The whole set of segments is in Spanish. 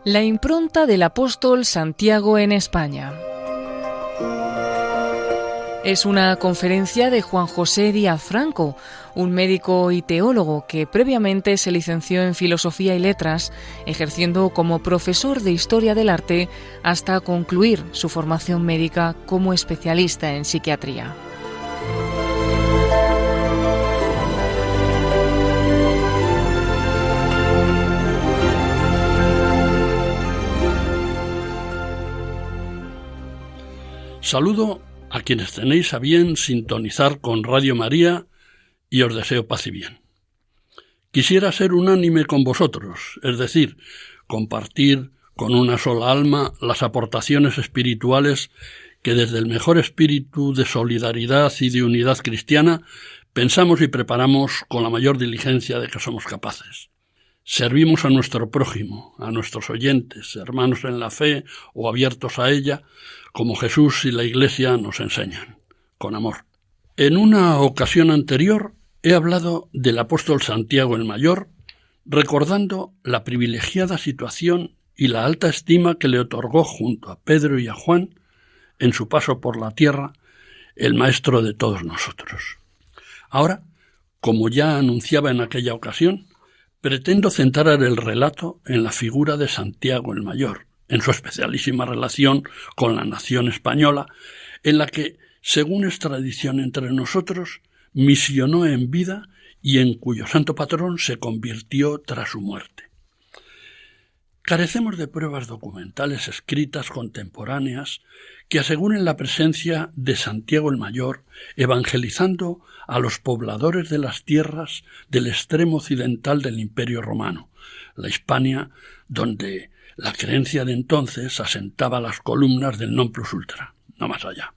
La impronta del apóstol Santiago en España. Es una conferencia de Juan José Díaz Franco, un médico y teólogo que previamente se licenció en Filosofía y Letras, ejerciendo como profesor de Historia del Arte hasta concluir su formación médica como especialista en psiquiatría. Saludo a quienes tenéis a bien sintonizar con Radio María y os deseo paz y bien. Quisiera ser unánime con vosotros, es decir, compartir con una sola alma las aportaciones espirituales que desde el mejor espíritu de solidaridad y de unidad cristiana pensamos y preparamos con la mayor diligencia de que somos capaces. Servimos a nuestro prójimo, a nuestros oyentes, hermanos en la fe o abiertos a ella, como Jesús y la Iglesia nos enseñan, con amor. En una ocasión anterior he hablado del apóstol Santiago el Mayor, recordando la privilegiada situación y la alta estima que le otorgó junto a Pedro y a Juan, en su paso por la tierra, el Maestro de todos nosotros. Ahora, como ya anunciaba en aquella ocasión, pretendo centrar el relato en la figura de Santiago el Mayor, en su especialísima relación con la nación española, en la que, según es tradición entre nosotros, misionó en vida y en cuyo santo patrón se convirtió tras su muerte. Carecemos de pruebas documentales escritas contemporáneas que aseguren la presencia de Santiago el Mayor evangelizando a los pobladores de las tierras del extremo occidental del Imperio Romano, la Hispania, donde la creencia de entonces asentaba las columnas del non plus ultra, no más allá.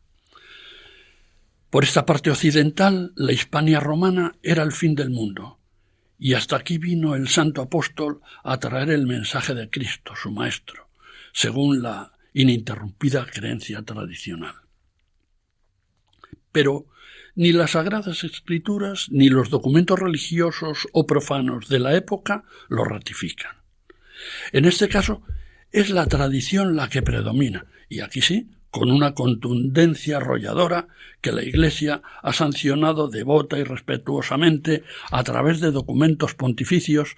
Por esta parte occidental, la Hispania romana era el fin del mundo, y hasta aquí vino el santo apóstol a traer el mensaje de Cristo, su Maestro, según la ininterrumpida creencia tradicional. Pero ni las Sagradas Escrituras ni los documentos religiosos o profanos de la época lo ratifican. En este caso, es la tradición la que predomina, y aquí sí, con una contundencia arrolladora que la Iglesia ha sancionado devota y respetuosamente a través de documentos pontificios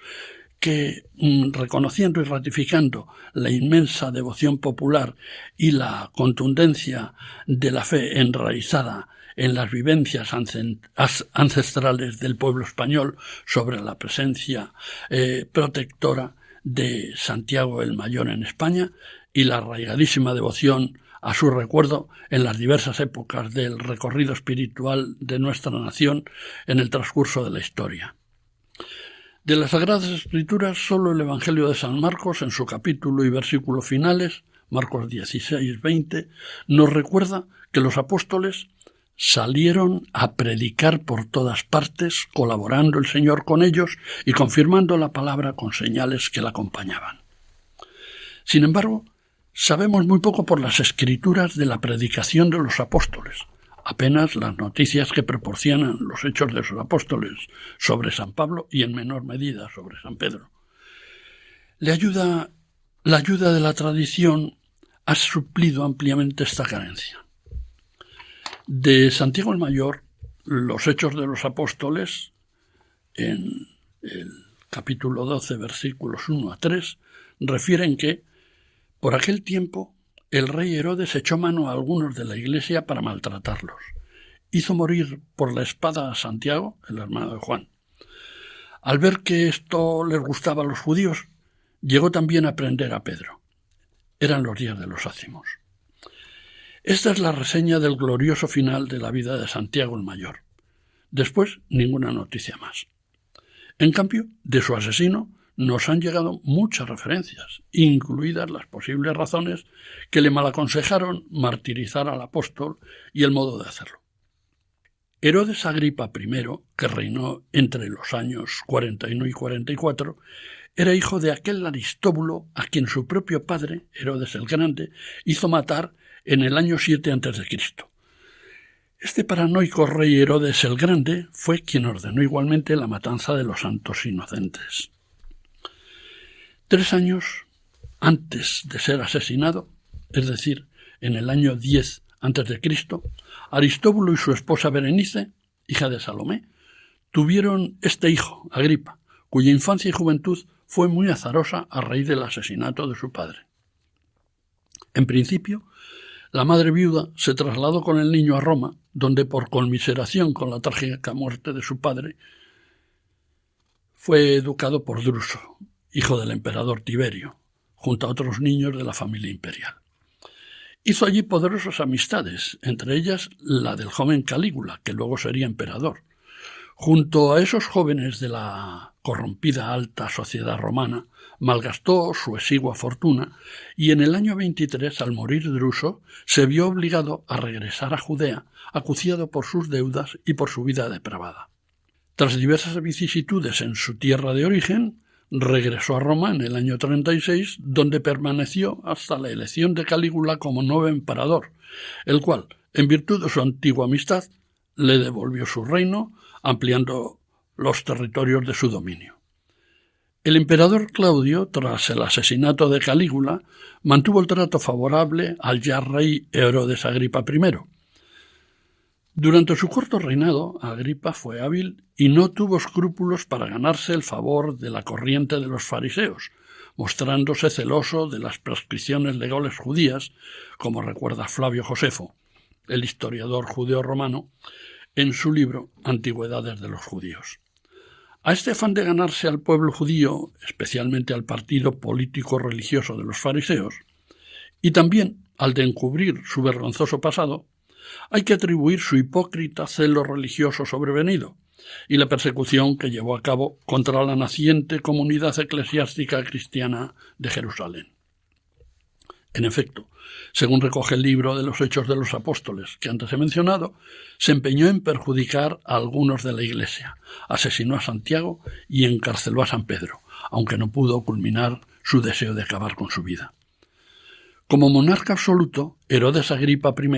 que, reconociendo y ratificando la inmensa devoción popular y la contundencia de la fe enraizada en las vivencias ancestrales del pueblo español sobre la presencia protectora de Santiago el Mayor en España y la arraigadísima devoción a su recuerdo en las diversas épocas del recorrido espiritual de nuestra nación en el transcurso de la historia. De las Sagradas Escrituras, solo el Evangelio de San Marcos, en su capítulo y versículo finales, Marcos 16-20, nos recuerda que los apóstoles salieron a predicar por todas partes, colaborando el Señor con ellos y confirmando la palabra con señales que la acompañaban. Sin embargo, sabemos muy poco por las escrituras de la predicación de los apóstoles, apenas las noticias que proporcionan los hechos de los apóstoles sobre San Pablo y en menor medida sobre San Pedro. La ayuda de la tradición ha suplido ampliamente esta carencia. De Santiago el Mayor, los Hechos de los Apóstoles, en el capítulo 12, versículos 1-3, refieren que, por aquel tiempo, el rey Herodes echó mano a algunos de la Iglesia para maltratarlos. Hizo morir por la espada a Santiago, el hermano de Juan. Al ver que esto les gustaba a los judíos, llegó también a prender a Pedro. Eran los días de los ácimos. Esta es la reseña del glorioso final de la vida de Santiago el Mayor. Después, ninguna noticia más. En cambio, de su asesino nos han llegado muchas referencias, incluidas las posibles razones que le malaconsejaron martirizar al apóstol y el modo de hacerlo. Herodes Agripa I, que reinó entre los años 41 y 44, era hijo de aquel Aristóbulo a quien su propio padre, Herodes el Grande, hizo matar en el año 7 a.C. Este paranoico rey Herodes el Grande fue quien ordenó igualmente la matanza de los santos inocentes. 3 años antes de ser asesinado, es decir, en el año 10 a.C., Aristóbulo y su esposa Berenice, hija de Salomé, tuvieron este hijo, Agripa, cuya infancia y juventud fue muy azarosa a raíz del asesinato de su padre. En principio, la madre viuda se trasladó con el niño a Roma, donde por conmiseración con la trágica muerte de su padre, fue educado por Druso, hijo del emperador Tiberio, junto a otros niños de la familia imperial. Hizo allí poderosas amistades, entre ellas la del joven Calígula, que luego sería emperador. Junto a esos jóvenes de la corrompida alta sociedad romana, malgastó su exigua fortuna y en el año 23, al morir Druso, se vio obligado a regresar a Judea, acuciado por sus deudas y por su vida depravada. Tras diversas vicisitudes en su tierra de origen, regresó a Roma en el año 36, donde permaneció hasta la elección de Calígula como nuevo emperador, el cual, en virtud de su antigua amistad, le devolvió su reino, ampliando los territorios de su dominio. El emperador Claudio, tras el asesinato de Calígula, mantuvo el trato favorable al ya rey Herodes Agripa I. Durante su corto reinado, Agripa fue hábil y no tuvo escrúpulos para ganarse el favor de la corriente de los fariseos, mostrándose celoso de las prescripciones legales judías, como recuerda Flavio Josefo, el historiador judeo-romano, en su libro Antigüedades de los judíos. A este afán de ganarse al pueblo judío, especialmente al partido político-religioso de los fariseos, y también al de encubrir su vergonzoso pasado, hay que atribuir su hipócrita celo religioso sobrevenido y la persecución que llevó a cabo contra la naciente comunidad eclesiástica cristiana de Jerusalén. En efecto, según recoge el libro de los Hechos de los Apóstoles que antes he mencionado, se empeñó en perjudicar a algunos de la Iglesia, asesinó a Santiago y encarceló a San Pedro, aunque no pudo culminar su deseo de acabar con su vida. Como monarca absoluto, Herodes Agripa I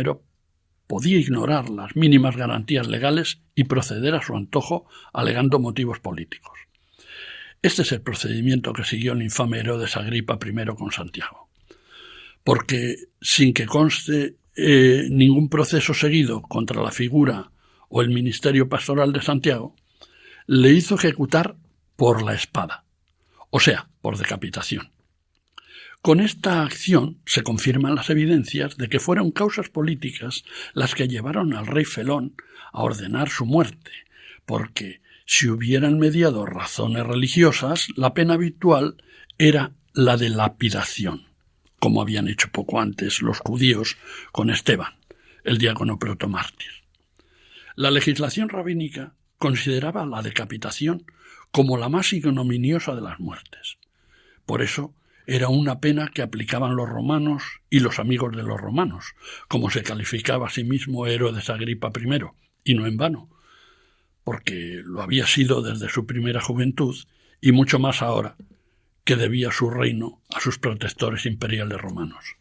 podía ignorar las mínimas garantías legales y proceder a su antojo alegando motivos políticos. Este es el procedimiento que siguió el infame Herodes Agripa I con Santiago. Porque, sin que conste ningún proceso seguido contra la figura o el ministerio pastoral de Santiago, le hizo ejecutar por la espada, o sea, por decapitación. Con esta acción se confirman las evidencias de que fueron causas políticas las que llevaron al rey Felón a ordenar su muerte, porque si hubieran mediado razones religiosas, la pena habitual era la de lapidación, como habían hecho poco antes los judíos con Esteban, el diácono protomártir. La legislación rabínica consideraba la decapitación como la más ignominiosa de las muertes. Por eso era una pena que aplicaban los romanos y los amigos de los romanos, como se calificaba a sí mismo Herodes Agripa I, y no en vano, porque lo había sido desde su primera juventud y mucho más ahora que debía su reino a sus protectores imperiales romanos.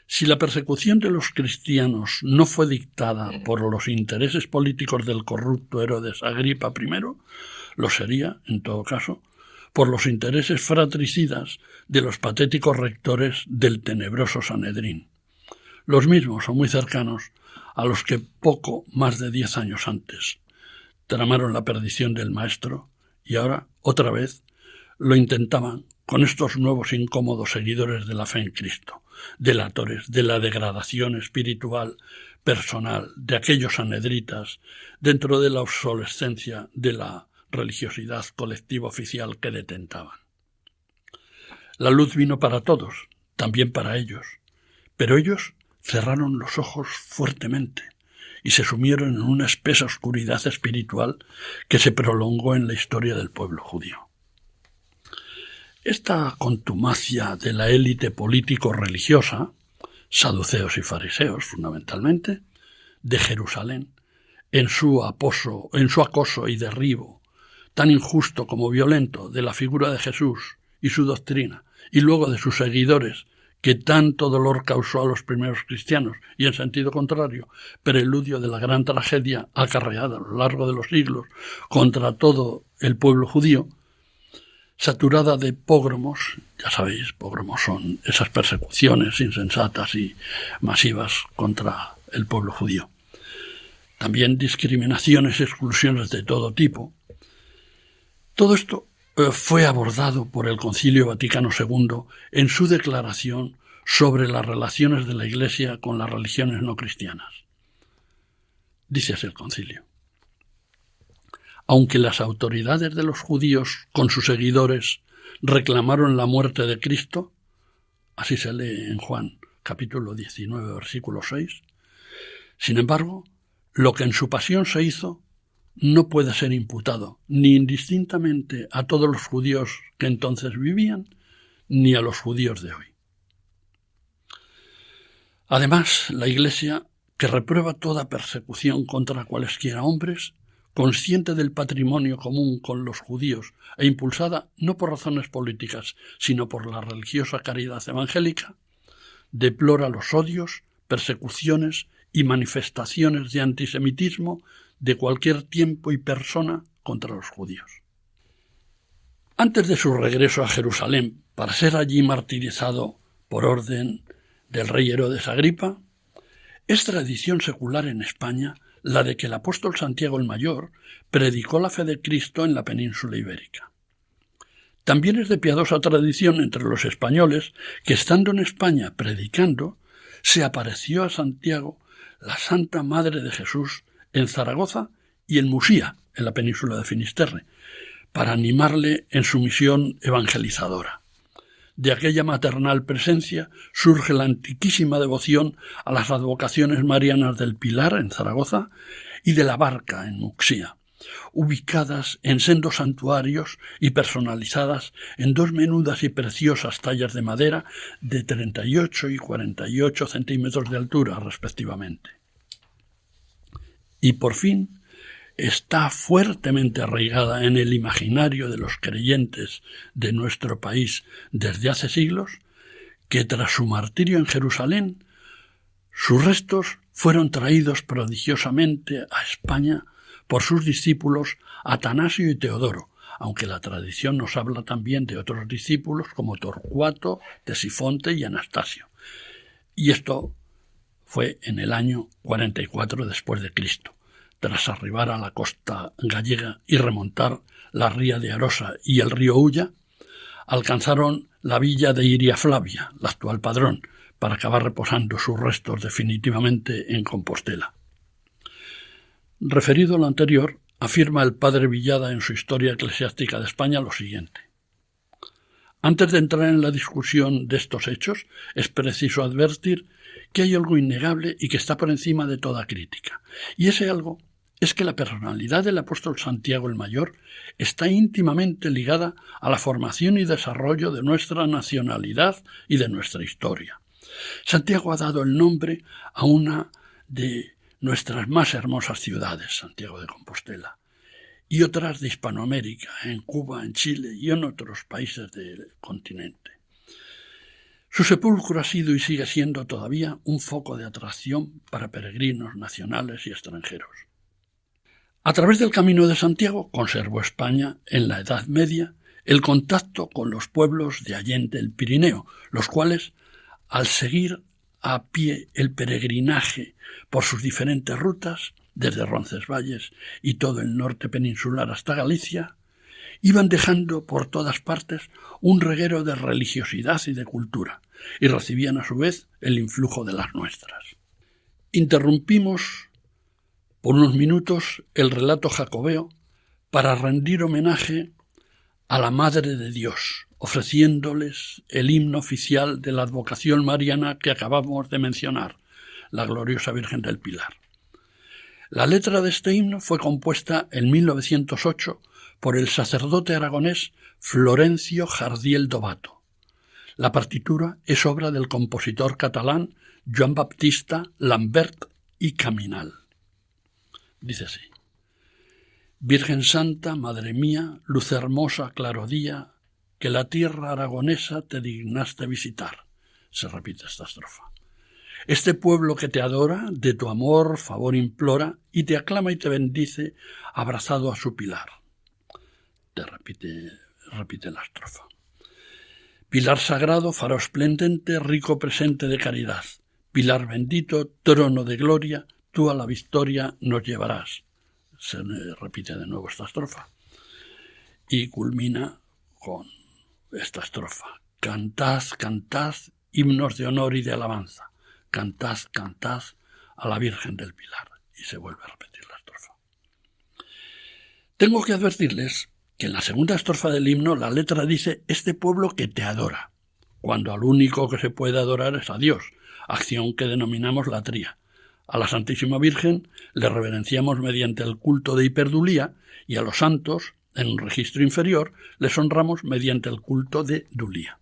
Si la persecución de los cristianos no fue dictada por los intereses políticos del corrupto Herodes Agripa I, lo sería, en todo caso, por los intereses fratricidas de los patéticos rectores del tenebroso Sanedrín, los mismos o muy cercanos a los que poco más de 10 años antes tramaron la perdición del Maestro y ahora, otra vez, lo intentaban con estos nuevos incómodos seguidores de la fe en Cristo, delatores de la degradación espiritual personal de aquellos sanedritas dentro de la obsolescencia de la religiosidad colectiva oficial que detentaban. La luz vino para todos, también para ellos, pero ellos cerraron los ojos fuertemente y se sumieron en una espesa oscuridad espiritual que se prolongó en la historia del pueblo judío. Esta contumacia de la élite político-religiosa, saduceos y fariseos fundamentalmente, de Jerusalén, en su acoso y derribo, tan injusto como violento, de la figura de Jesús y su doctrina, y luego de sus seguidores, que tanto dolor causó a los primeros cristianos, y en sentido contrario, preludio de la gran tragedia acarreada a lo largo de los siglos contra todo el pueblo judío, saturada de pógromos. Ya sabéis, pógromos son esas persecuciones insensatas y masivas contra el pueblo judío. También discriminaciones y exclusiones de todo tipo. Todo esto fue abordado por el Concilio Vaticano II en su declaración sobre las relaciones de la Iglesia con las religiones no cristianas. Dice así el concilio: aunque las autoridades de los judíos con sus seguidores reclamaron la muerte de Cristo, así se lee en Juan capítulo 19, versículo 6, sin embargo, lo que en su pasión se hizo no puede ser imputado ni indistintamente a todos los judíos que entonces vivían, ni a los judíos de hoy. Además, la Iglesia, que reprueba toda persecución contra cualesquiera hombres, consciente del patrimonio común con los judíos e impulsada no por razones políticas, sino por la religiosa caridad evangélica, deplora los odios, persecuciones y manifestaciones de antisemitismo de cualquier tiempo y persona contra los judíos. Antes de su regreso a Jerusalén para ser allí martirizado por orden del rey Herodes Agripa, es tradición secular en España la de que el apóstol Santiago el Mayor predicó la fe de Cristo en la península ibérica. También es de piadosa tradición entre los españoles que, estando en España predicando, se apareció a Santiago la Santa Madre de Jesús en Zaragoza y en Musía, en la península de Finisterre, para animarle en su misión evangelizadora. De aquella maternal presencia surge la antiquísima devoción a las advocaciones marianas del Pilar, en Zaragoza, y de la Barca, en Muxía, ubicadas en sendos santuarios y personalizadas en dos menudas y preciosas tallas de madera de 38 y 48 centímetros de altura, respectivamente. Y por fin está fuertemente arraigada en el imaginario de los creyentes de nuestro país desde hace siglos que tras su martirio en Jerusalén, sus restos fueron traídos prodigiosamente a España por sus discípulos Atanasio y Teodoro, aunque la tradición nos habla también de otros discípulos como Torcuato, Tesifonte y Anastasio. Y esto fue en el año 44 después de Cristo, tras arribar a la costa gallega y remontar la ría de Arosa y el río Ulla, alcanzaron la villa de Iria Flavia, la actual Padrón, para acabar reposando sus restos definitivamente en Compostela. Referido a lo anterior, afirma el padre Villada en su Historia Eclesiástica de España lo siguiente: antes de entrar en la discusión de estos hechos, es preciso advertir que hay algo innegable y que está por encima de toda crítica. Y ese algo es que la personalidad del apóstol Santiago el Mayor está íntimamente ligada a la formación y desarrollo de nuestra nacionalidad y de nuestra historia. Santiago ha dado el nombre a una de nuestras más hermosas ciudades, Santiago de Compostela, y otras de Hispanoamérica, en Cuba, en Chile y en otros países del continente. Su sepulcro ha sido y sigue siendo todavía un foco de atracción para peregrinos nacionales y extranjeros. A través del Camino de Santiago conservó España, en la Edad Media, el contacto con los pueblos de allende el Pirineo, los cuales, al seguir a pie el peregrinaje por sus diferentes rutas, desde Roncesvalles y todo el norte peninsular hasta Galicia, iban dejando por todas partes un reguero de religiosidad y de cultura, y recibían a su vez el influjo de las nuestras. Interrumpimos por unos minutos el relato jacobeo para rendir homenaje a la Madre de Dios, ofreciéndoles el himno oficial de la advocación mariana que acabamos de mencionar, la gloriosa Virgen del Pilar. La letra de este himno fue compuesta en 1908 por el sacerdote aragonés Florencio Jardiel Dovato. La partitura es obra del compositor catalán Joan Baptista Lambert i Caminal. Dice así: Virgen Santa, Madre mía, luz hermosa, claro día, que la tierra aragonesa te dignaste visitar. Se repite esta estrofa. Este pueblo que te adora, de tu amor favor implora, y te aclama y te bendice, abrazado a su pilar. Te repite repite la estrofa. Pilar sagrado, faro esplendente, rico presente de caridad. Pilar bendito, trono de gloria, tú a la victoria nos llevarás. Se repite de nuevo esta estrofa. Y culmina con esta estrofa. Cantad, cantad, himnos de honor y de alabanza. Cantad, cantad a la Virgen del Pilar. Y se vuelve a repetir la estrofa. Tengo que advertirles que en la segunda estrofa del himno la letra dice «este pueblo que te adora», cuando al único que se puede adorar es a Dios, acción que denominamos latría. A la Santísima Virgen le reverenciamos mediante el culto de hiperdulía y a los santos, en un registro inferior, les honramos mediante el culto de dulía.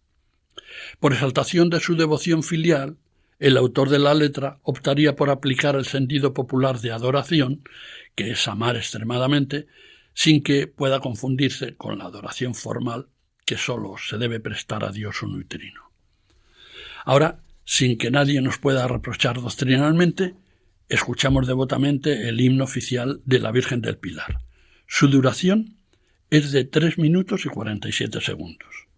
Por exaltación de su devoción filial, el autor de la letra optaría por aplicar el sentido popular de adoración, que es amar extremadamente, sin que pueda confundirse con la adoración formal que sólo se debe prestar a Dios unuterino. Ahora, sin que nadie nos pueda reprochar doctrinalmente, escuchamos devotamente el himno oficial de la Virgen del Pilar. Su duración es de 3 minutos y 47 segundos.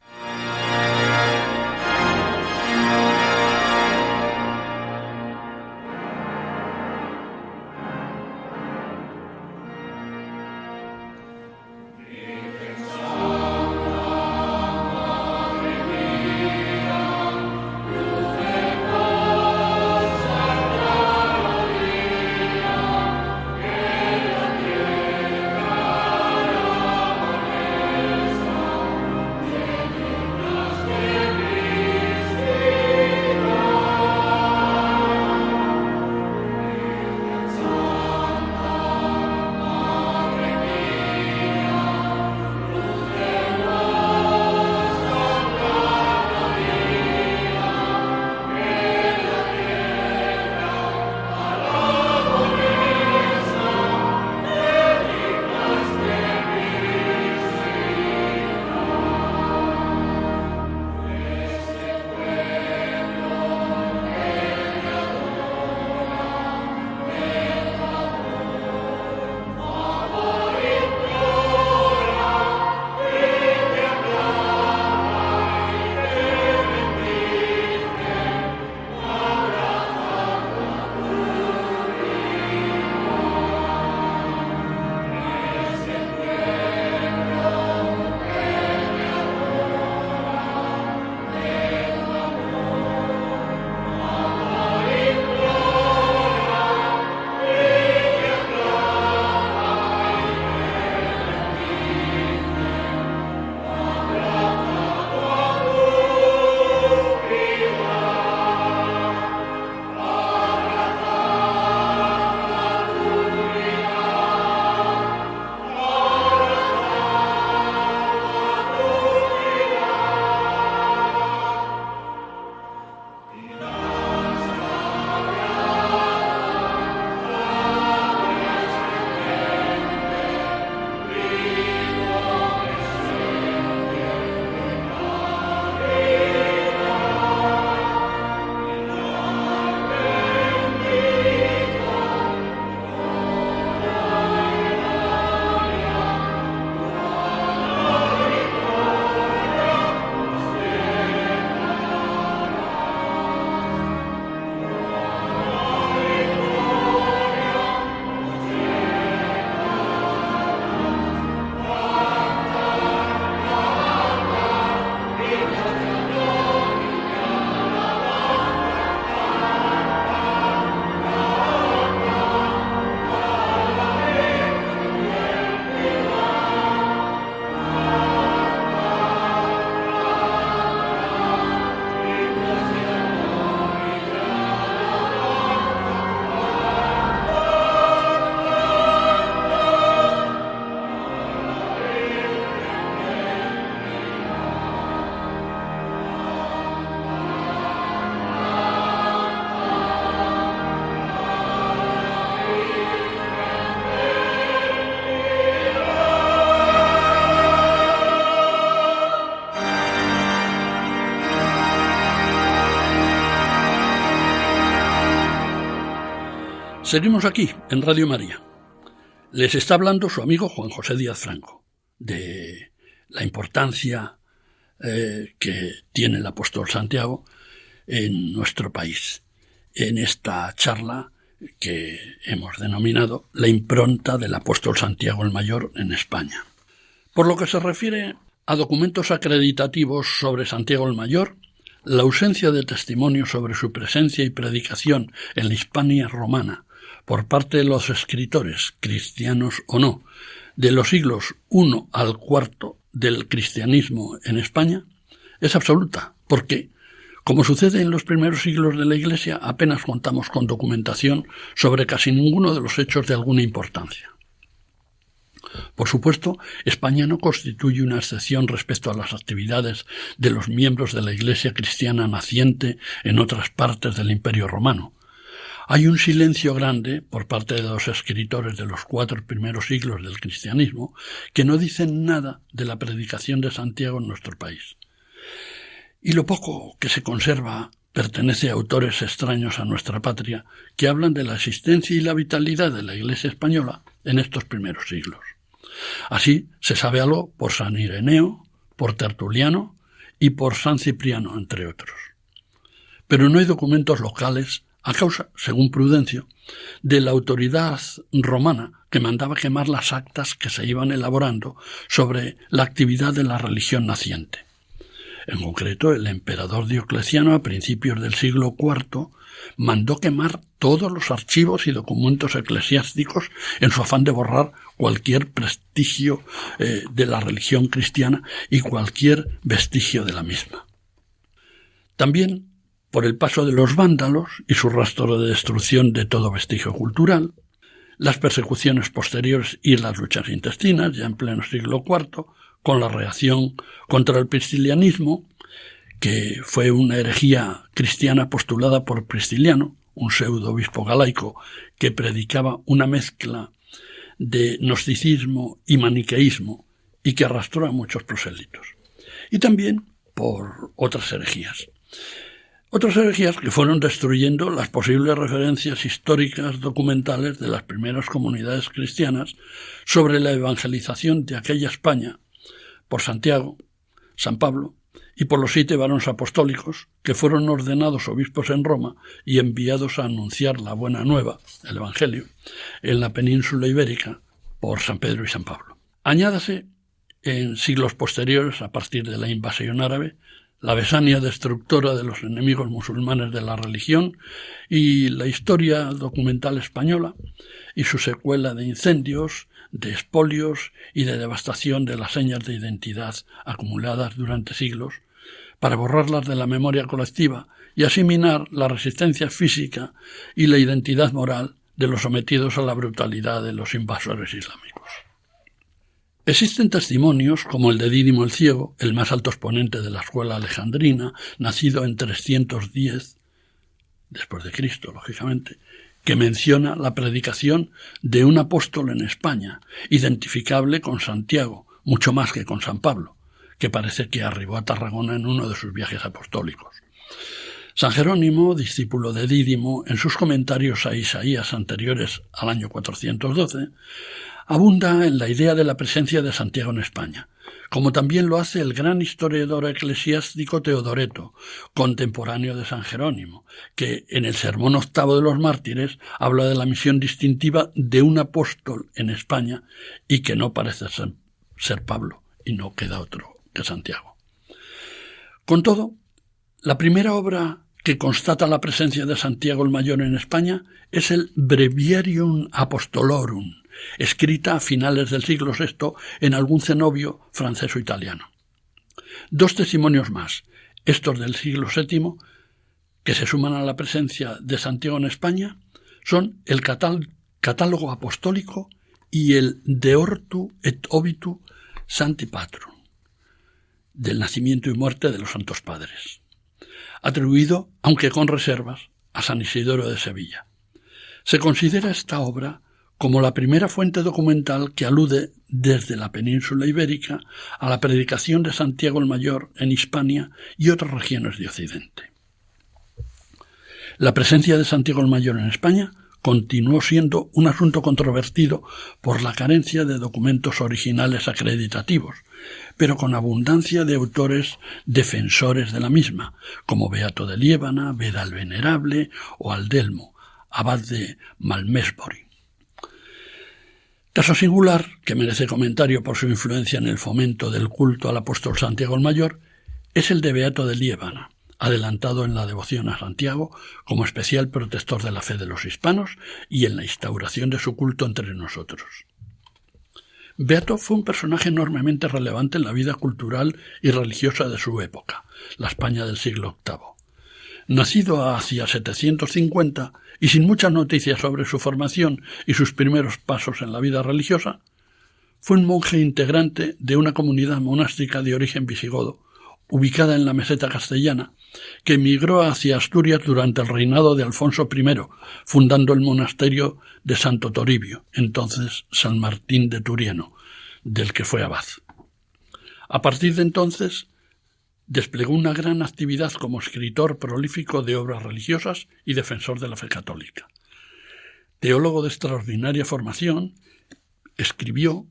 Seguimos aquí, en Radio María. Les está hablando su amigo Juan José Díaz Franco, de la importancia que tiene el apóstol Santiago en nuestro país, en esta charla que hemos denominado la impronta del apóstol Santiago el Mayor en España. Por lo que se refiere a documentos acreditativos sobre Santiago el Mayor, la ausencia de testimonios sobre su presencia y predicación en la Hispania romana por parte de los escritores, cristianos o no, de los siglos I al IV del cristianismo en España, es absoluta, porque, como sucede en los primeros siglos de la Iglesia, apenas contamos con documentación sobre casi ninguno de los hechos de alguna importancia. Por supuesto, España no constituye una excepción respecto a las actividades de los miembros de la Iglesia cristiana naciente en otras partes del Imperio Romano. Hay un silencio grande por parte de los escritores de los 4 primeros siglos del cristianismo que no dicen nada de la predicación de Santiago en nuestro país. Y lo poco que se conserva pertenece a autores extraños a nuestra patria que hablan de la existencia y la vitalidad de la Iglesia española en estos primeros siglos. Así se sabe algo por San Ireneo, por Tertuliano y por San Cipriano, entre otros. Pero no hay documentos locales a causa, según Prudencio, de la autoridad romana que mandaba quemar las actas que se iban elaborando sobre la actividad de la religión naciente. En concreto, el emperador Diocleciano, a principios del siglo IV, mandó quemar todos los archivos y documentos eclesiásticos en su afán de borrar cualquier prestigio de la religión cristiana y cualquier vestigio de la misma. También, por el paso de los vándalos y su rastro de destrucción de todo vestigio cultural, las persecuciones posteriores y las luchas intestinas, ya en pleno siglo IV, con la reacción contra el priscilianismo, que fue una herejía cristiana postulada por Prisciliano, un pseudo-obispo galaico que predicaba una mezcla de gnosticismo y maniqueísmo y que arrastró a muchos prosélitos. Y también por otras herejías. Otras herejías que fueron destruyendo las posibles referencias históricas documentales de las primeras comunidades cristianas sobre la evangelización de aquella España por Santiago, San Pablo y por los 7 varones apostólicos que fueron ordenados obispos en Roma y enviados a anunciar la buena nueva, el Evangelio, en la península ibérica por San Pedro y San Pablo. Añádase, en siglos posteriores, a partir de la invasión árabe, la Besania destructora de los enemigos musulmanes de la religión y la historia documental española y su secuela de incendios, de expolios y de devastación de las señas de identidad acumuladas durante siglos para borrarlas de la memoria colectiva y así minar la resistencia física y la identidad moral de los sometidos a la brutalidad de los invasores islámicos. Existen testimonios como el de Dídimo el Ciego, el más alto exponente de la escuela alejandrina, nacido en 310 después de Cristo, lógicamente, que menciona la predicación de un apóstol en España, identificable con Santiago, mucho más que con San Pablo, que parece que arribó a Tarragona en uno de sus viajes apostólicos. San Jerónimo, discípulo de Dídimo, en sus comentarios a Isaías anteriores al año 412, abunda en la idea de la presencia de Santiago en España, como también lo hace el gran historiador eclesiástico Teodoreto, contemporáneo de San Jerónimo, que en el Sermón Octavo de los Mártires habla de la misión distintiva de un apóstol en España y que no parece ser Pablo y no queda otro que Santiago. Con todo, la primera obra que constata la presencia de Santiago el Mayor en España es el Breviarium Apostolorum, escrita a finales del siglo VI en algún cenobio francés o italiano. 2 testimonios más, estos del siglo VII, que se suman a la presencia de Santiago en España, son el Catálogo Apostólico y el De Ortu et Obitu Sancti Patrum, del nacimiento y muerte de los Santos Padres, atribuido, aunque con reservas, a San Isidoro de Sevilla. Se considera esta obra como la primera fuente documental que alude desde la península ibérica a la predicación de Santiago el Mayor en Hispania y otras regiones de Occidente. La presencia de Santiago el Mayor en España continuó siendo un asunto controvertido por la carencia de documentos originales acreditativos, pero con abundancia de autores defensores de la misma, como Beato de Liébana, Beda el Venerable o Aldelmo, abad de Malmesbury. Caso singular, que merece comentario por su influencia en el fomento del culto al apóstol Santiago el Mayor, es el de Beato de Liébana, adelantado en la devoción a Santiago como especial protector de la fe de los hispanos y en la instauración de su culto entre nosotros. Beato fue un personaje enormemente relevante en la vida cultural y religiosa de su época, la España del siglo VIII. Nacido hacia 750 y sin muchas noticias sobre su formación y sus primeros pasos en la vida religiosa, fue un monje integrante de una comunidad monástica de origen visigodo, ubicada en la meseta castellana, que emigró hacia Asturias durante el reinado de Alfonso I, fundando el monasterio de Santo Toribio, entonces San Martín de Turieno, del que fue abad. A partir de entonces, desplegó una gran actividad como escritor prolífico de obras religiosas y defensor de la fe católica. Teólogo de extraordinaria formación, escribió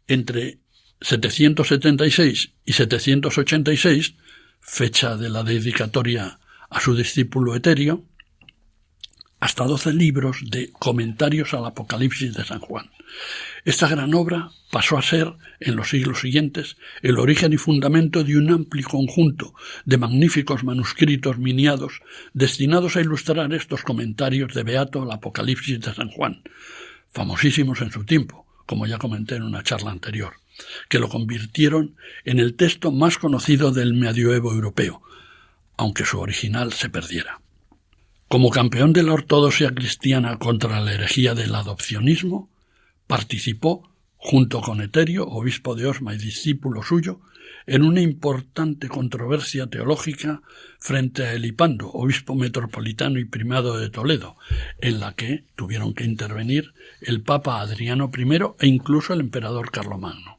entre 776 y 786, fecha de la dedicatoria a su discípulo Eterio, hasta 12 libros de comentarios al Apocalipsis de San Juan. Esta gran obra pasó a ser, en los siglos siguientes, el origen y fundamento de un amplio conjunto de magníficos manuscritos miniados destinados a ilustrar estos comentarios de Beato al Apocalipsis de San Juan, famosísimos en su tiempo, como ya comenté en una charla anterior, que lo convirtieron en el texto más conocido del medioevo europeo, aunque su original se perdiera. Como campeón de la ortodoxia cristiana contra la herejía del adopcionismo, participó, junto con Eterio, obispo de Osma y discípulo suyo, en una importante controversia teológica frente a Elipando, obispo metropolitano y primado de Toledo, en la que tuvieron que intervenir el papa Adriano I e incluso el emperador Carlomagno.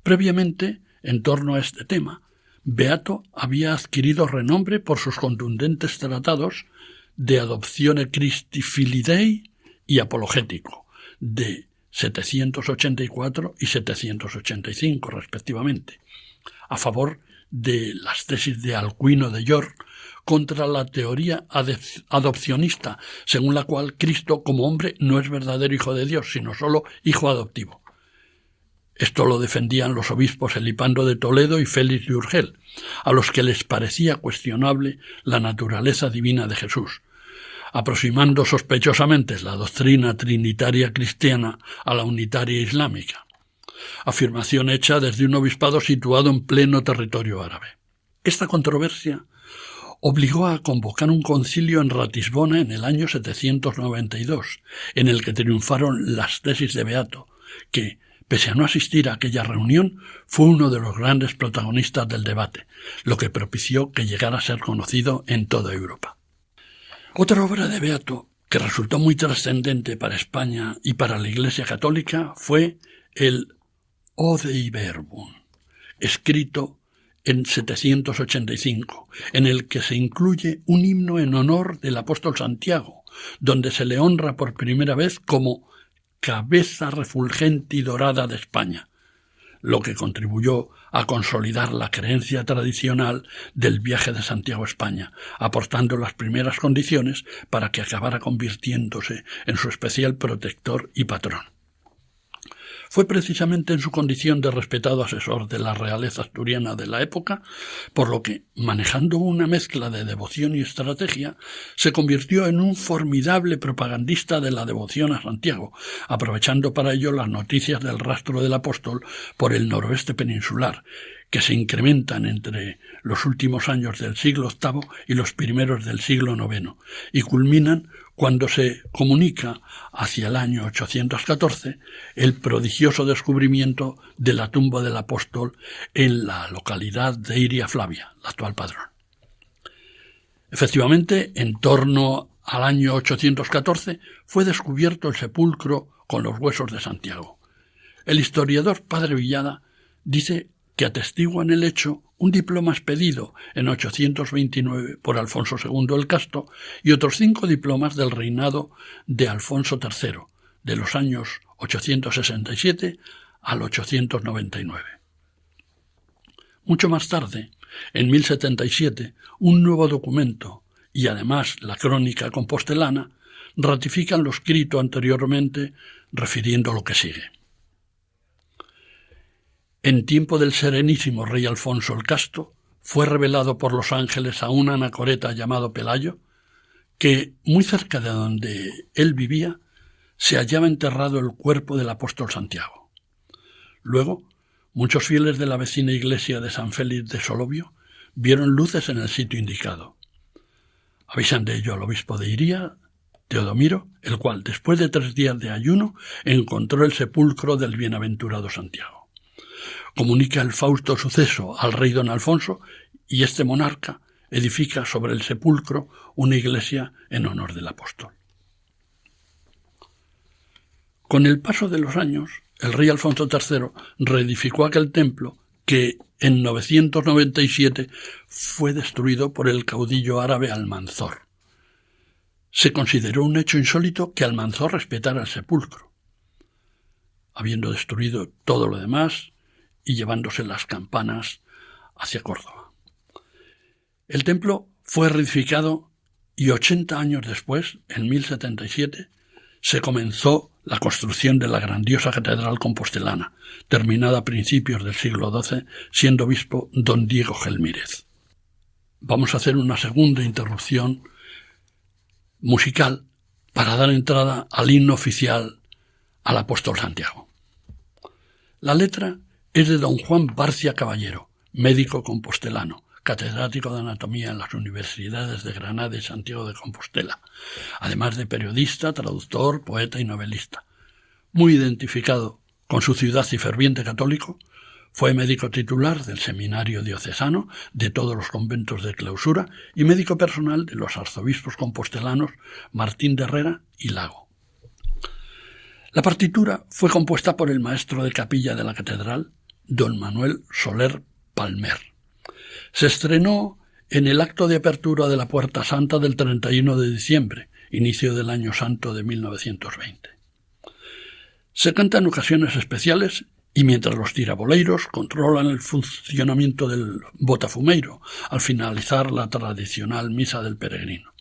Previamente, en torno a este tema, Beato había adquirido renombre por sus contundentes tratados de Adoptione Christi Filii y Apologético, de 784 y 785 respectivamente, a favor de las tesis de Alcuino de York contra la teoría adopcionista, según la cual Cristo como hombre no es verdadero hijo de Dios, sino solo hijo adoptivo. Esto lo defendían los obispos Elipando de Toledo y Félix de Urgel, a los que les parecía cuestionable la naturaleza divina de Jesús, aproximando sospechosamente la doctrina trinitaria cristiana a la unitaria islámica, afirmación hecha desde un obispado situado en pleno territorio árabe. Esta controversia obligó a convocar un concilio en Ratisbona en el año 792, en el que triunfaron las tesis de Beato, que, pese a no asistir a aquella reunión, fue uno de los grandes protagonistas del debate, lo que propició que llegara a ser conocido en toda Europa. Otra obra de Beato, que resultó muy trascendente para España y para la Iglesia católica, fue el O Dei Verbum, escrito en 785, en el que se incluye un himno en honor del apóstol Santiago, donde se le honra por primera vez como cabeza refulgente y dorada de España, lo que contribuyó a consolidar la creencia tradicional del viaje de Santiago a España, aportando las primeras condiciones para que acabara convirtiéndose en su especial protector y patrón. Fue precisamente en su condición de respetado asesor de la realeza asturiana de la época, por lo que, manejando una mezcla de devoción y estrategia, se convirtió en un formidable propagandista de la devoción a Santiago, aprovechando para ello las noticias del rastro del apóstol por el noroeste peninsular, que se incrementan entre los últimos años del siglo VIII y los primeros del siglo IX, y culminan cuando se comunica, hacia el año 814, el prodigioso descubrimiento de la tumba del apóstol en la localidad de Iria Flavia, la actual Padrón. Efectivamente, en torno al año 814 fue descubierto el sepulcro con los huesos de Santiago. El historiador Padre Villada dice que atestiguan el hecho un diploma expedido en 829 por Alfonso II el Casto y otros 5 diplomas del reinado de Alfonso III, de los años 867 al 899. Mucho más tarde, en 1077, un nuevo documento y además la crónica compostelana ratifican lo escrito anteriormente refiriendo lo que sigue. En tiempo del serenísimo rey Alfonso el Casto, fue revelado por los ángeles a un anacoreta llamado Pelayo, que, muy cerca de donde él vivía, se hallaba enterrado el cuerpo del apóstol Santiago. Luego, muchos fieles de la vecina iglesia de San Félix de Solovio vieron luces en el sitio indicado. Avisan de ello al obispo de Iría, Teodomiro, el cual, después de 3 días de ayuno, encontró el sepulcro del bienaventurado Santiago. Comunica el fausto suceso al rey don Alfonso y este monarca edifica sobre el sepulcro una iglesia en honor del apóstol. Con el paso de los años, el rey Alfonso III reedificó aquel templo que en 997 fue destruido por el caudillo árabe Almanzor. Se consideró un hecho insólito que Almanzor respetara el sepulcro, habiendo destruido todo lo demás y llevándose las campanas hacia Córdoba. El templo fue reedificado y 80 años después, en 1077, se comenzó la construcción de la grandiosa catedral compostelana, terminada a principios del siglo XII, siendo obispo don Diego Gelmírez. Vamos a hacer una segunda interrupción musical para dar entrada al himno oficial al apóstol Santiago. La letra es de don Juan Barcia Caballero, médico compostelano, catedrático de anatomía en las universidades de Granada y Santiago de Compostela, además de periodista, traductor, poeta y novelista. Muy identificado con su ciudad y ferviente católico, fue médico titular del seminario diocesano, de todos los conventos de clausura y médico personal de los arzobispos compostelanos Martín de Herrera y Lago. La partitura fue compuesta por el maestro de capilla de la catedral, don Manuel Soler Palmer. Se estrenó en el acto de apertura de la Puerta Santa del 31 de diciembre, inicio del Año Santo de 1920. Se canta en ocasiones especiales y mientras los tiraboleiros controlan el funcionamiento del botafumeiro al finalizar la tradicional misa del peregrino.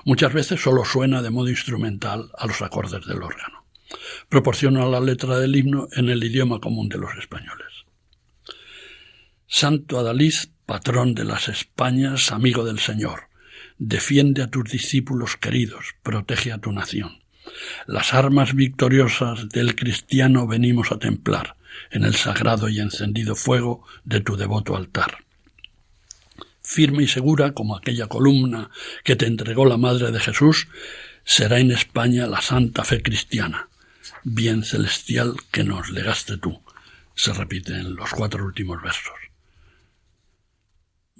Muchas veces solo suena de modo instrumental a los acordes del órgano. Proporciona la letra del himno en el idioma común de los españoles. Santo Adalid, patrón de las Españas, amigo del Señor, defiende a tus discípulos queridos, protege a tu nación. Las armas victoriosas del cristiano venimos a templar en el sagrado y encendido fuego de tu devoto altar. Firme y segura como aquella columna que te entregó la Madre de Jesús, será en España la santa fe cristiana, bien celestial que nos legaste tú. Se repite en los 4 últimos versos.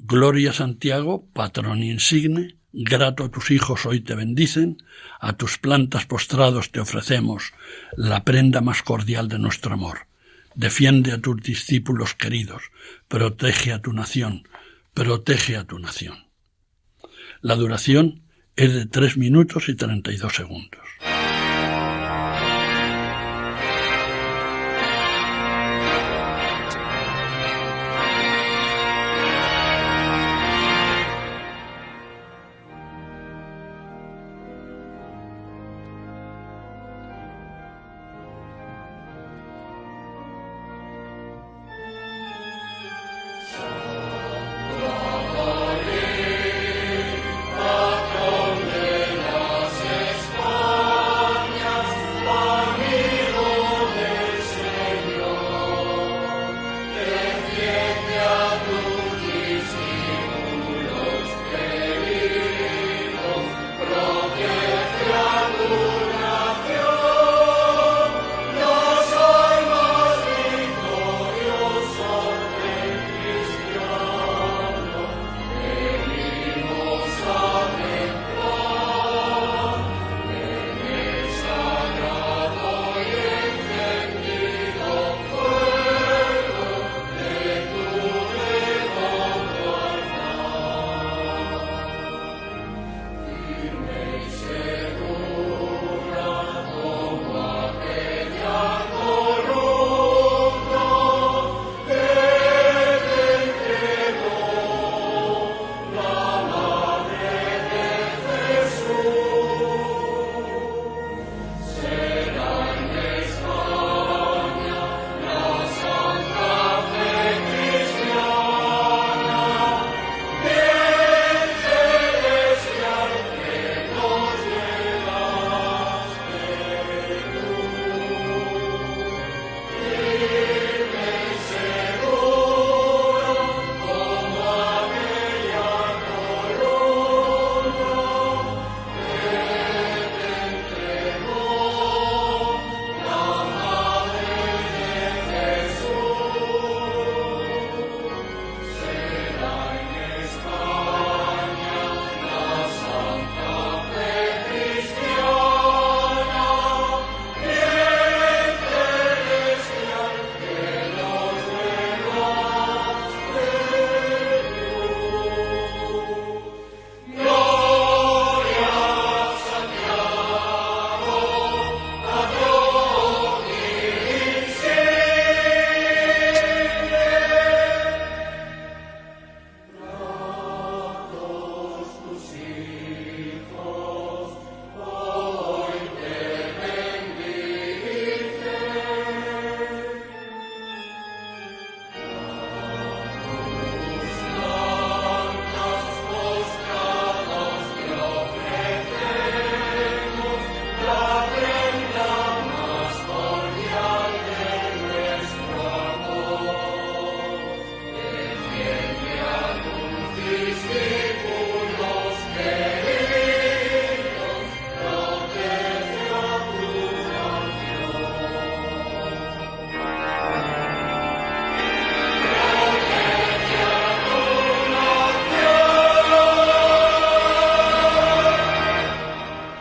Gloria Santiago, patrón insigne, grato a tus hijos hoy te bendicen, a tus plantas postrados te ofrecemos la prenda más cordial de nuestro amor. Defiende a tus discípulos queridos, protege a tu nación, protege a tu nación. La duración es de 3 minutos y 32 segundos. Patrón de las Españas.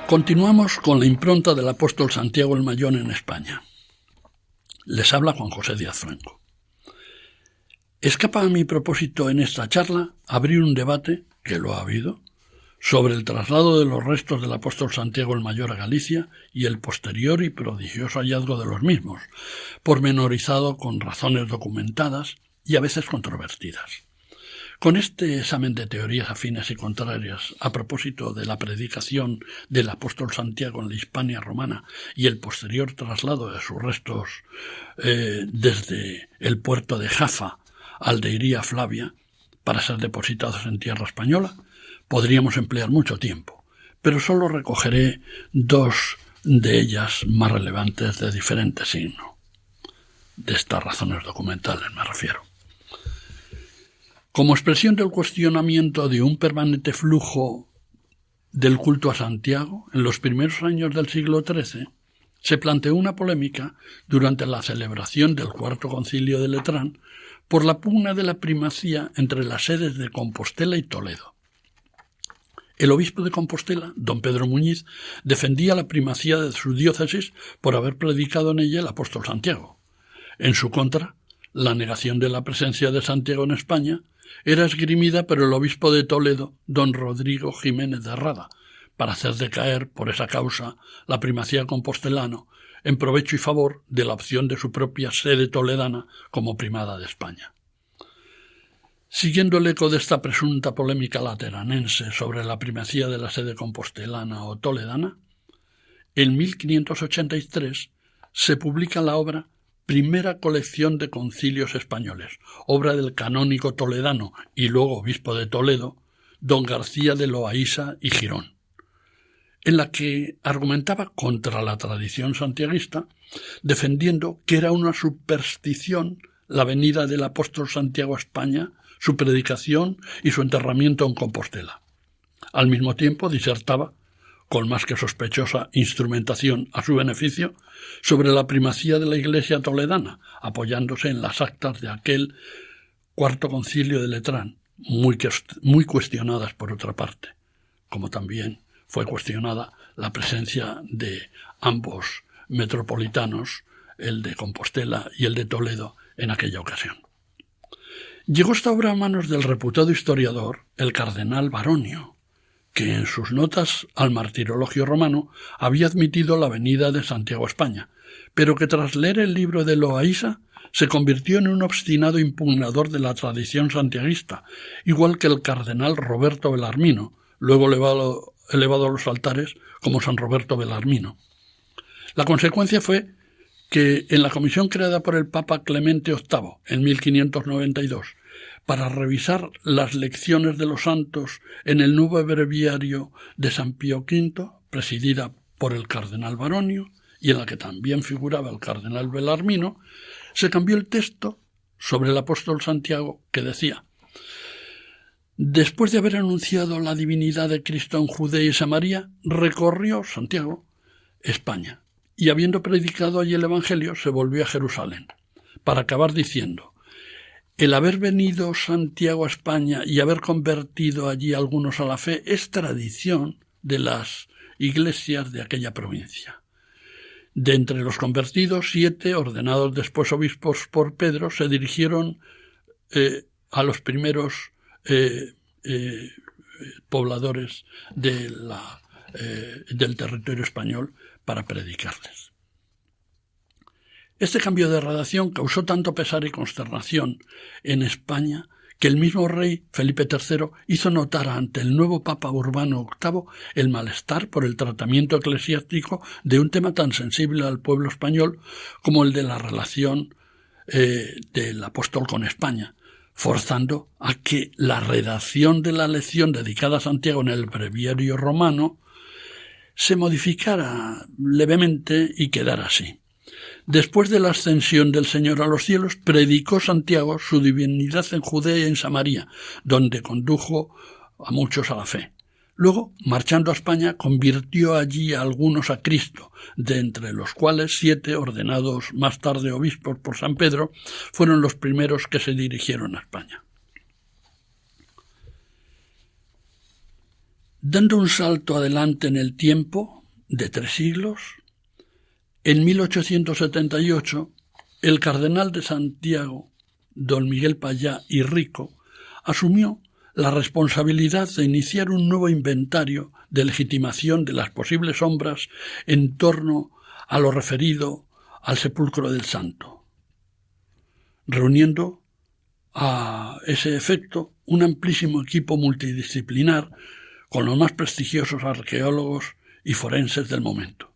Continuamos con la impronta del apóstol Santiago el Mayor en España. Les habla Juan José Díaz Franco. Escapa a mi propósito en esta charla abrir un debate, que lo ha habido, sobre el traslado de los restos del apóstol Santiago el Mayor a Galicia y el posterior y prodigioso hallazgo de los mismos, pormenorizado con razones documentadas y a veces controvertidas. Con este examen de teorías afines y contrarias a propósito de la predicación del apóstol Santiago en la Hispania romana y el posterior traslado de sus restos desde el puerto de Jafa al de Iria Flavia para ser depositados en tierra española, podríamos emplear mucho tiempo, pero solo recogeré dos de ellas más relevantes de diferente signo. De estas razones documentales me refiero. Como expresión del cuestionamiento de un permanente flujo del culto a Santiago, en los primeros años del siglo XIII, se planteó una polémica durante la celebración del Cuarto Concilio de Letrán por la pugna de la primacía entre las sedes de Compostela y Toledo. El obispo de Compostela, don Pedro Muñiz, defendía la primacía de su diócesis por haber predicado en ella el apóstol Santiago. En su contra, la negación de la presencia de Santiago en España era esgrimida por el obispo de Toledo, don Rodrigo Jiménez de Rada, para hacer decaer, por esa causa, la primacía compostelana, en provecho y favor de la opción de su propia sede toledana como primada de España. Siguiendo el eco de esta presunta polémica lateranense sobre la primacía de la sede compostelana o toledana, en 1583 se publica la obra Primera colección de concilios españoles, obra del canónigo toledano y luego obispo de Toledo, don García de Loaísa y Girón, en la que argumentaba contra la tradición santiaguista, defendiendo que era una superstición la venida del apóstol Santiago a España, su predicación y su enterramiento en Compostela. Al mismo tiempo disertaba, con más que sospechosa instrumentación a su beneficio, sobre la primacía de la Iglesia toledana, apoyándose en las actas de aquel Cuarto Concilio de Letrán, muy cuestionadas por otra parte, como también fue cuestionada la presencia de ambos metropolitanos, el de Compostela y el de Toledo, en aquella ocasión. Llegó esta obra a manos del reputado historiador, el cardenal Baronio, que en sus notas al martirologio romano había admitido la venida de Santiago a España, pero que tras leer el libro de Loaísa se convirtió en un obstinado impugnador de la tradición santiaguista, igual que el cardenal Roberto Belarmino, luego elevado a los altares como San Roberto Belarmino. La consecuencia fue que en la comisión creada por el Papa Clemente VIII en 1592 para revisar las lecciones de los santos en el nuevo breviario de San Pío V, presidida por el cardenal Baronio, y en la que también figuraba el cardenal Belarmino, se cambió el texto sobre el apóstol Santiago, que decía: después de haber anunciado la divinidad de Cristo en Judea y Samaria, recorrió Santiago España, y habiendo predicado allí el Evangelio, se volvió a Jerusalén, para acabar diciendo: el haber venido Santiago a España y haber convertido allí algunos a la fe es tradición de las iglesias de aquella provincia. De entre los convertidos, 7, ordenados después obispos por Pedro, se dirigieron a los primeros pobladores del territorio español para predicarles. Este cambio de redacción causó tanto pesar y consternación en España que el mismo rey Felipe III hizo notar ante el nuevo Papa Urbano VIII el malestar por el tratamiento eclesiástico de un tema tan sensible al pueblo español como el de la relación del apóstol con España, forzando a que la redacción de la lección dedicada a Santiago en el breviario romano se modificara levemente y quedara así. Después de la ascensión del Señor a los cielos, predicó Santiago su divinidad en Judea y en Samaria, donde condujo a muchos a la fe. Luego, marchando a España, convirtió allí a algunos a Cristo, de entre los cuales 7, ordenados más tarde obispos por San Pedro, fueron los primeros que se dirigieron a España. Dando un salto adelante en el tiempo, de 3 siglos, en 1878 el cardenal de Santiago, don Miguel Payá y Rico, asumió la responsabilidad de iniciar un nuevo inventario de legitimación de las posibles obras en torno a lo referido al sepulcro del santo, reuniendo a ese efecto un amplísimo equipo multidisciplinar con los más prestigiosos arqueólogos y forenses del momento.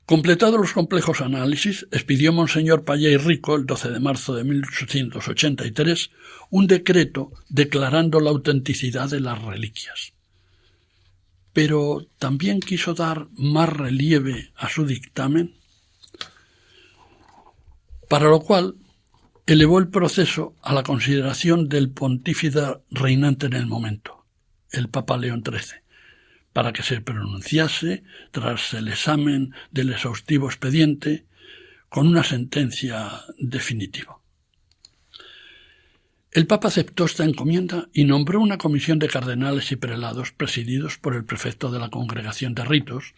Completados los complejos análisis, expidió Monseñor Payá y Rico, el 12 de marzo de 1883, un decreto declarando la autenticidad de las reliquias. Pero también quiso dar más relieve a su dictamen, para lo cual elevó el proceso a la consideración del pontífice reinante en el momento, el Papa León XIII, para que se pronunciase, tras el examen del exhaustivo expediente, con una sentencia definitiva. El Papa aceptó esta encomienda y nombró una comisión de cardenales y prelados presididos por el prefecto de la Congregación de Ritos,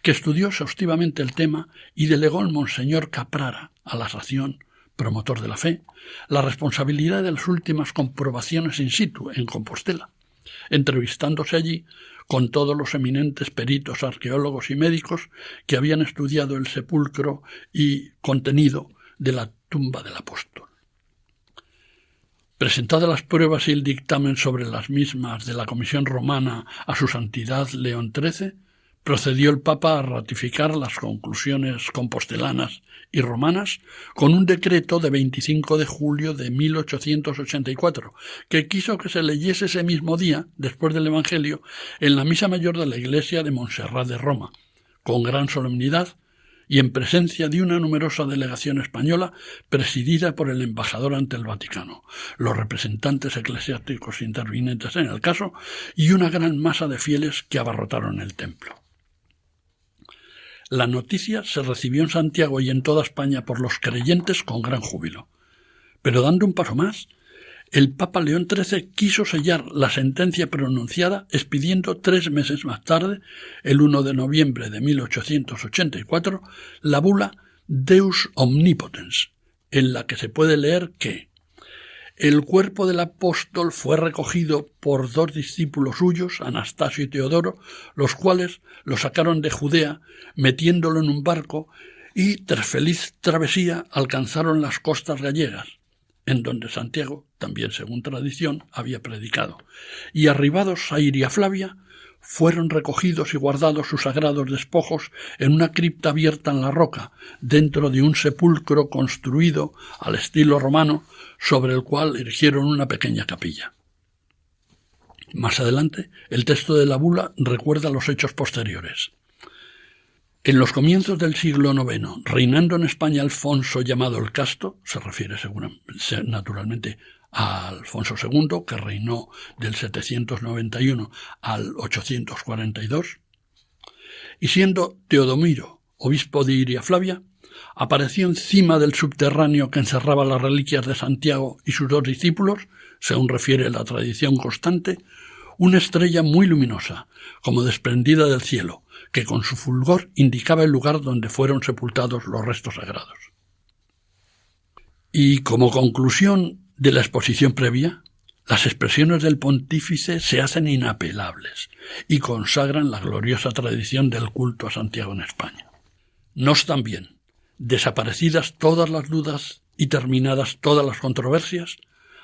que estudió exhaustivamente el tema y delegó al Monseñor Caprara, a la Ración, promotor de la fe, la responsabilidad de las últimas comprobaciones in situ en Compostela, entrevistándose allí con todos los eminentes peritos, arqueólogos y médicos que habían estudiado el sepulcro y contenido de la tumba del apóstol. Presentadas las pruebas y el dictamen sobre las mismas de la Comisión Romana a su Santidad León XIII, procedió el Papa a ratificar las conclusiones compostelanas y romanas con un decreto de 25 de julio de 1884, que quiso que se leyese ese mismo día, después del Evangelio, en la misa mayor de la iglesia de Montserrat de Roma, con gran solemnidad y en presencia de una numerosa delegación española presidida por el embajador ante el Vaticano, los representantes eclesiásticos intervinientes en el caso y una gran masa de fieles que abarrotaron el templo. La noticia se recibió en Santiago y en toda España por los creyentes con gran júbilo. Pero dando un paso más, el Papa León XIII quiso sellar la sentencia pronunciada expidiendo 3 meses más tarde, el 1 de noviembre de 1884, la bula Deus Omnipotens, en la que se puede leer que el cuerpo del apóstol fue recogido por 2 discípulos suyos, Anastasio y Teodoro, los cuales lo sacaron de Judea, metiéndolo en un barco, y tras feliz travesía alcanzaron las costas gallegas, en donde Santiago, también según tradición, había predicado, y arribados a Iria Flavia, fueron recogidos y guardados sus sagrados despojos en una cripta abierta en la roca, dentro de un sepulcro construido al estilo romano, sobre el cual erigieron una pequeña capilla. Más adelante, el texto de la bula recuerda los hechos posteriores. En los comienzos del siglo IX, reinando en España Alfonso llamado el Casto, se refiere naturalmente a Alfonso II, que reinó del 791 al 842, y siendo Teodomiro obispo de Iria Flavia, apareció encima del subterráneo que encerraba las reliquias de Santiago y sus 2 discípulos, según refiere la tradición constante, una estrella muy luminosa, como desprendida del cielo, que con su fulgor indicaba el lugar donde fueron sepultados los restos sagrados. Y como conclusión de la exposición previa, las expresiones del pontífice se hacen inapelables y consagran la gloriosa tradición del culto a Santiago en España. Nos también, desaparecidas todas las dudas y terminadas todas las controversias,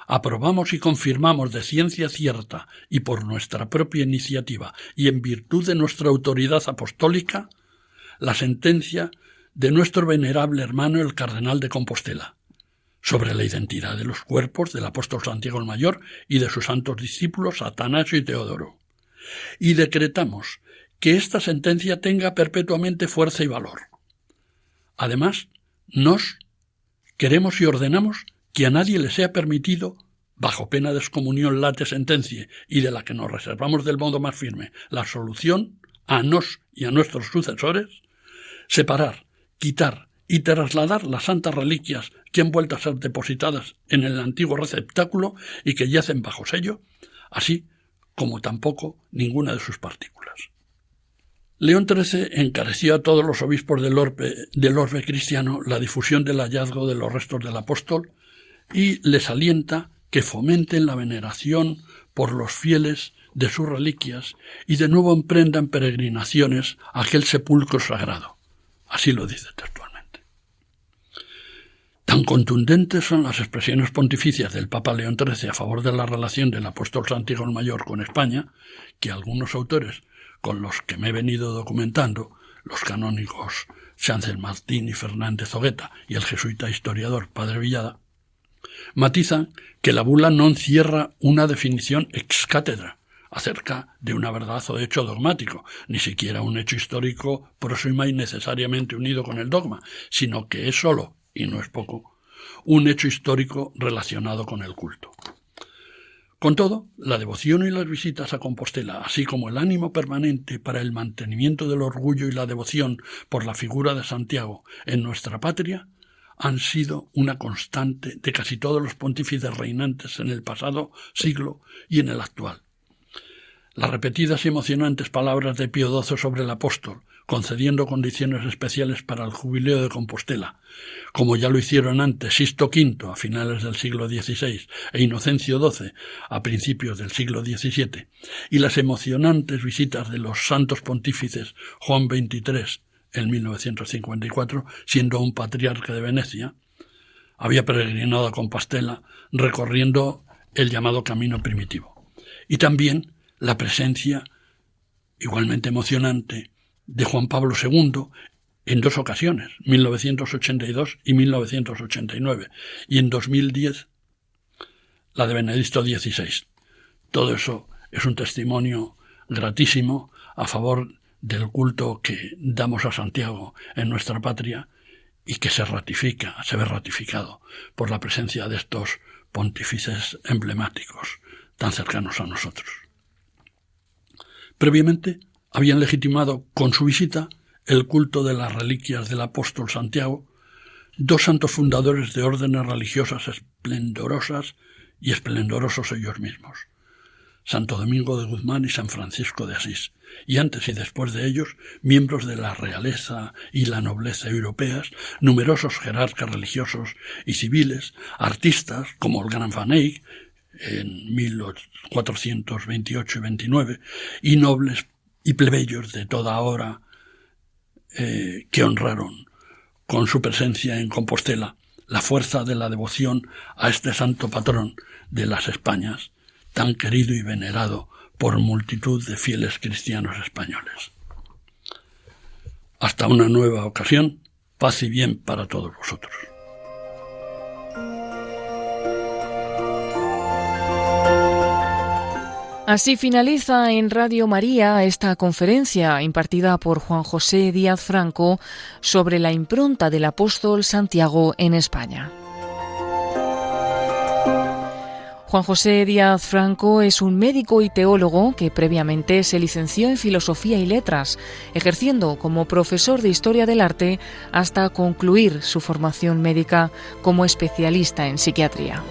aprobamos y confirmamos de ciencia cierta y por nuestra propia iniciativa y en virtud de nuestra autoridad apostólica la sentencia de nuestro venerable hermano el cardenal de Compostela sobre la identidad de los cuerpos del apóstol Santiago el Mayor y de sus santos discípulos Atanasio y Teodoro, y decretamos que esta sentencia tenga perpetuamente fuerza y valor. Además, nos queremos y ordenamos que a nadie le sea permitido, bajo pena de excomunión late sentencia y de la que nos reservamos del modo más firme la solución, a nos y a nuestros sucesores, separar, quitar y trasladar las santas reliquias que han vuelto a ser depositadas en el antiguo receptáculo y que yacen bajo sello, así como tampoco ninguna de sus partículas. León XIII encareció a todos los obispos del orbe cristiano la difusión del hallazgo de los restos del apóstol y les alienta que fomenten la veneración por los fieles de sus reliquias y de nuevo emprendan peregrinaciones a aquel sepulcro sagrado. Así lo dice textualmente. Tan contundentes son las expresiones pontificias del Papa León XIII a favor de la relación del apóstol Santiago el Mayor con España, que algunos autores con los que me he venido documentando, los canónigos Sánchez Martín y Fernández Ogueta y el jesuita historiador Padre Villada, matizan que la bula no encierra una definición ex cátedra acerca de una verdad o hecho dogmático, ni siquiera un hecho histórico próximo y necesariamente unido con el dogma, sino que es solo, y no es poco, un hecho histórico relacionado con el culto. Con todo, la devoción y las visitas a Compostela, así como el ánimo permanente para el mantenimiento del orgullo y la devoción por la figura de Santiago en nuestra patria, han sido una constante de casi todos los pontífices reinantes en el pasado siglo y en el actual. Las repetidas y emocionantes palabras de Pío XII sobre el apóstol, concediendo condiciones especiales para el jubileo de Compostela, como ya lo hicieron antes Sixto V a finales del siglo XVI e Inocencio XII a principios del siglo XVII, y las emocionantes visitas de los santos pontífices Juan XXIII en 1954, siendo un patriarca de Venecia, había peregrinado a Compostela recorriendo el llamado camino primitivo. Y también la presencia, igualmente emocionante, de Juan Pablo II en dos ocasiones, 1982 y 1989, y en 2010 la de Benedicto XVI. Todo eso es un testimonio gratísimo a favor del culto que damos a Santiago en nuestra patria y que se ve ratificado por la presencia de estos pontífices emblemáticos tan cercanos a nosotros. Previamente habían legitimado con su visita el culto de las reliquias del apóstol Santiago dos santos fundadores de órdenes religiosas esplendorosas y esplendorosos ellos mismos, Santo Domingo de Guzmán y San Francisco de Asís, y antes y después de ellos miembros de la realeza y la nobleza europeas, numerosos jerarcas religiosos y civiles, artistas como el Gran Van Eyck en 1428 y 29, y nobles y plebeyos de toda hora que honraron con su presencia en Compostela la fuerza de la devoción a este santo patrón de las Españas, tan querido y venerado por multitud de fieles cristianos españoles. Hasta una nueva ocasión, paz y bien para todos vosotros. Así finaliza en Radio María esta conferencia impartida por Juan José Díaz Franco sobre la impronta del apóstol Santiago en España. Juan José Díaz Franco es un médico y teólogo que previamente se licenció en Filosofía y Letras, ejerciendo como profesor de Historia del Arte hasta concluir su formación médica como especialista en psiquiatría.